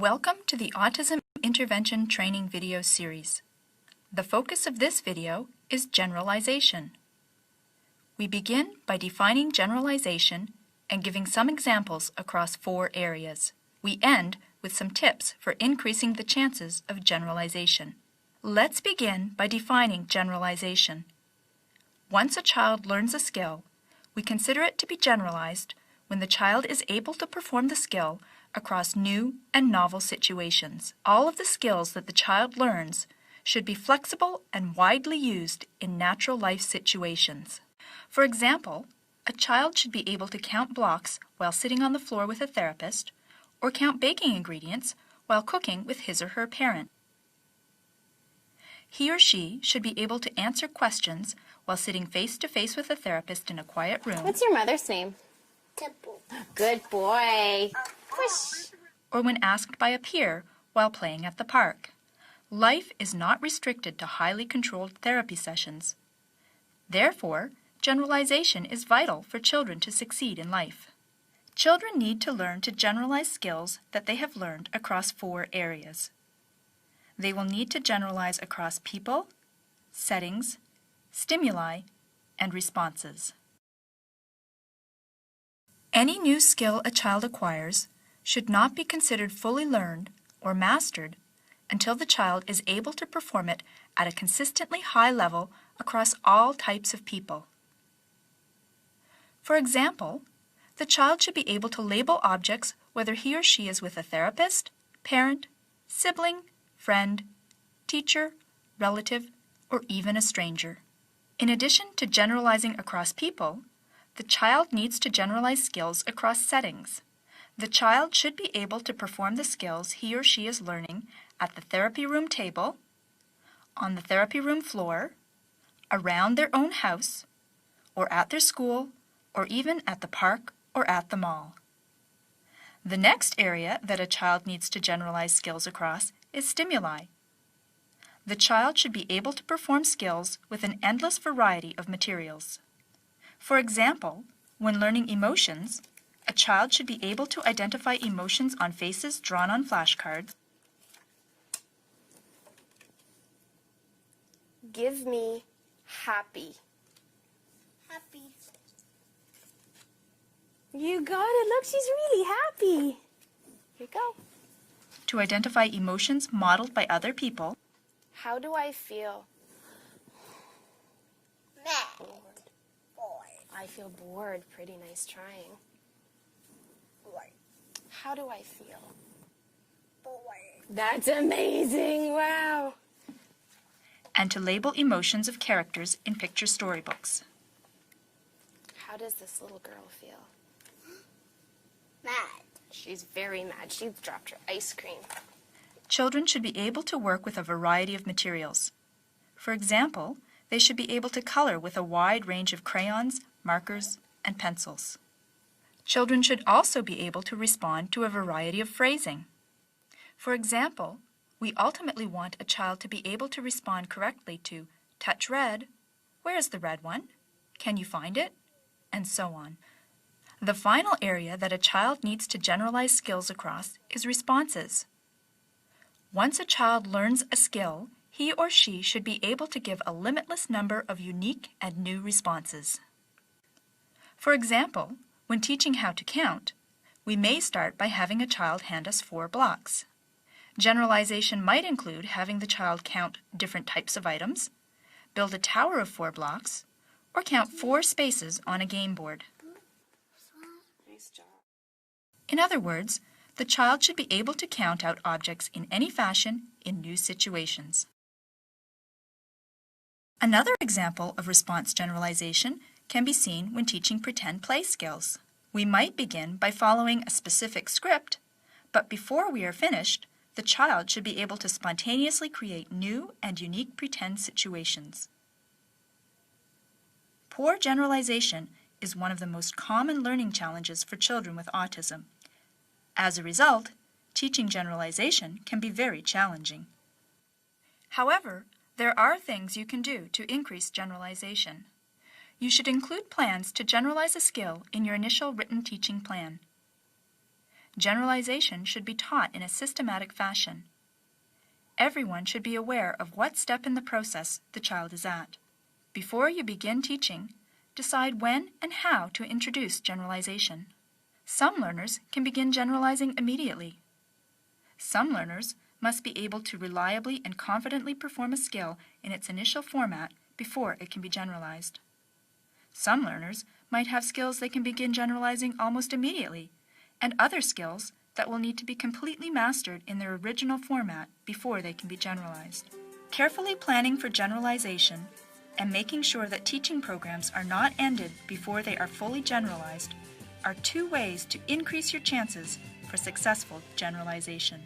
Welcome to the Autism Intervention Training video series. The focus of this video is generalization. We begin by defining generalization and giving some examples across 4 areas. We end with some tips for increasing the chances of generalization. Let's begin by defining generalization. Once a child learns a skill, we consider it to be generalized when the child is able to perform the skill across new and novel situations. All of the skills that the child learns should be flexible and widely used in natural life situations. For example, a child should be able to count blocks while sitting on the floor with a therapist, or count baking ingredients while cooking with his or her parent. He or she should be able to answer questions while sitting face to face with a therapist in a quiet room. What's your mother's name? Temple. Good boy. Push. Or when asked by a peer while playing at the park. Life is not restricted to highly controlled therapy sessions. Therefore, generalization is vital for children to succeed in life. Children need to learn to generalize skills that they have learned across 4 areas. They will need to generalize across people, settings, stimuli, and responses. Any new skill a child acquires should not be considered fully learned or mastered until the child is able to perform it at a consistently high level across all types of people. For example, the child should be able to label objects whether he or she is with a therapist, parent, sibling, friend, teacher, relative, or even a stranger. In addition to generalizing across people, the child needs to generalize skills across settings. The child should be able to perform the skills he or she is learning at the therapy room table, on the therapy room floor, around their own house, or at their school, or even at the park or at the mall. The next area that a child needs to generalize skills across is stimuli. The child should be able to perform skills with an endless variety of materials. For example, when learning emotions, a child should be able to identify emotions on faces drawn on flashcards. Give me happy. Happy. You got it. Look, she's really happy. Here you go. To identify emotions modeled by other people. How do I feel? Mad. Bored. I feel bored. Pretty nice trying. Bored. How do I feel? Bored. That's amazing. Wow. And to label emotions of characters in picture storybooks. How does this little girl feel? Mad. She's very mad. She's dropped her ice cream. Children should be able to work with a variety of materials. For example, they should be able to color with a wide range of crayons, markers, and pencils. Children should also be able to respond to a variety of phrasing. For example, we ultimately want a child to be able to respond correctly to touch red, where is the red one, can you find it, and so on. The final area that a child needs to generalize skills across is responses. Once a child learns a skill, he or she should be able to give a limitless number of unique and new responses. For example, when teaching how to count, we may start by having a child hand us 4 blocks. Generalization might include having the child count different types of items, build a tower of 4 blocks, or count 4 spaces on a game board. Nice job. In other words, the child should be able to count out objects in any fashion in new situations. Another example of response generalization can be seen when teaching pretend play skills. We might begin by following a specific script, but before we are finished, the child should be able to spontaneously create new and unique pretend situations. Poor generalization is one of the most common learning challenges for children with autism. As a result, teaching generalization can be very challenging. However, there are things you can do to increase generalization. You should include plans to generalize a skill in your initial written teaching plan. Generalization should be taught in a systematic fashion. Everyone should be aware of what step in the process the child is at. Before you begin teaching, decide when and how to introduce generalization. Some learners can begin generalizing immediately. Some learners must be able to reliably and confidently perform a skill in its initial format before it can be generalized. Some learners might have skills they can begin generalizing almost immediately, and other skills that will need to be completely mastered in their original format before they can be generalized. Carefully planning for generalization and making sure that teaching programs are not ended before they are fully generalized are two ways to increase your chances for successful generalization.